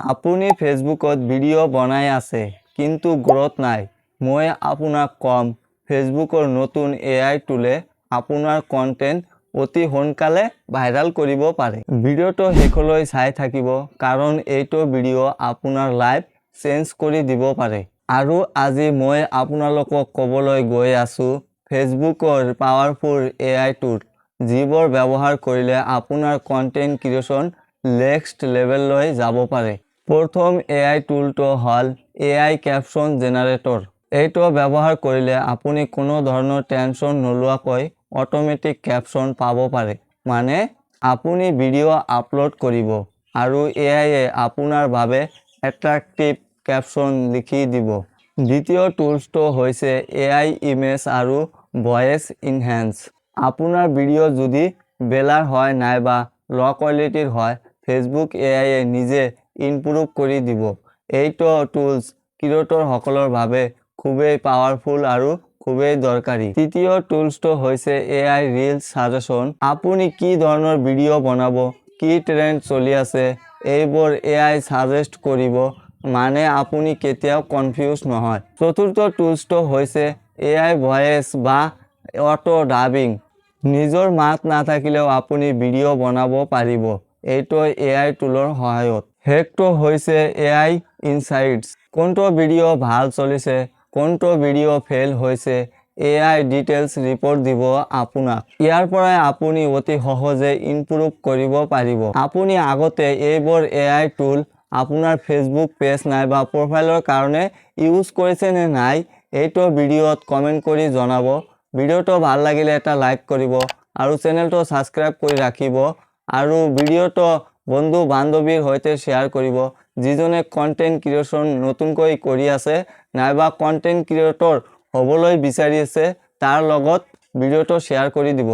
আপুনি ফেসবুকত ভিডিও বনাই আছে কিন্তু গ্ৰোথ নাই। মই আপোনাক কম ফেসবুকৰ নতুন AI টুলে আপোনাৰ কন্টেন্ট অতি সোনকালে ভাইৰাল কৰিব পাৰে। ভিডিওটো শেষলৈ চাই থাকিব কাৰণ এইটো ভিডিও আপোনাৰ লাইফ চেঞ্জ কৰি দিব পাৰে। আৰু আজি মই আপোনালোকক ক'বলৈ গৈ আছো ফেসবুকৰ পাৱাৰফুল AI টুল যিবোৰ ব্যৱহাৰ কৰিলে আপোনাৰ কন্টেন্ট ক্ৰিয়েচন নেক্সট লেভেললৈ যাব পাৰে। প্ৰথম AI টুলটো হ'ল AI ক্যাপশন জেনাৰেটৰ। এইটো ব্যৱহাৰ কৰিলে আপুনি কোনো ধৰণৰ টেনচন নোলোৱাকৈ অটোমেটিক ক্যাপশন পাব পাৰে। মানে আপুনি ভিডিও আপলোড কৰিব আৰু AI এ আপোনাৰ বাবে এট্ৰাক্টিভ ক্যাপশন লিখি দিব। দ্বিতীয় টুলটো হৈছে AI ইমেজ আৰু ভয়েস ইনহ্যান্স। আপোনাৰ ভিডিও যদি বেলাৰ হয় নাইবা ল' কোৱালিটিৰ হয় ফেসবুক AI এ নিজে ইমপ্ৰুভ কৰি দিব। এইটো টুলস ক্ৰিয়েটৰ সকলৰ বাবে খুবেই পাৱাৰফুল আৰু খুবেই দৰকাৰী। তৃতীয় টুলসটো হৈছে AI ৰিলস সাজেশন। আপুনি কি ধৰণৰ ভিডিও বনাব, কি ট্ৰেন্ড চলি আছে এইবোৰ AI সাজেষ্ট কৰিব, মানে আপুনি কেতিয়াও কনফিউজ নহয়। চতুৰ্থ টুলসটো হৈছে AI ভয়েস বা অটো ডাবিং। নিজৰ মাত নাথাকিলেও আপুনি ভিডিও বনাব পাৰিব এইটো AI টুলৰ সহায়ত। শেষটো হৈছে AI ইনসাইটস। কোনটো ভিডিও ভাল চলিছে, কোনটো ভিডিও ফেল হৈছে AI ডিটেইলস ৰিপৰ্ট দিব আপোনাক। ইয়াৰ পৰাই আপুনি অতি সহজে ইমপ্ৰুভ কৰিব পাৰিব। আপুনি আগতে এইবোৰ AI টুল আপোনাৰ ফেসবুক পেজ নাইবা প্ৰফাইলৰ কাৰণে ইউজ কৰিছে নে নাই এইটো ভিডিওত কমেন্ট কৰি জনাব। ভিডিওটো ভাল লাগিলে এটা লাইক কৰিব আৰু চেনেলটো সাবস্ক্ৰাইব কৰি ৰাখিব আৰু ভিডিওটো বন্ধু বান্ধৱীৰ সৈতে শ্বেয়াৰ কৰিব যিজনে কন্টেন্ট ক্ৰিয়েচন নতুনকৈ কৰি আছে নাইবা কন্টেন্ট ক্ৰিয়েটৰ হ'বলৈ বিচাৰি আছে তাৰ লগত ভিডিওটো শ্বেয়াৰ কৰি দিব।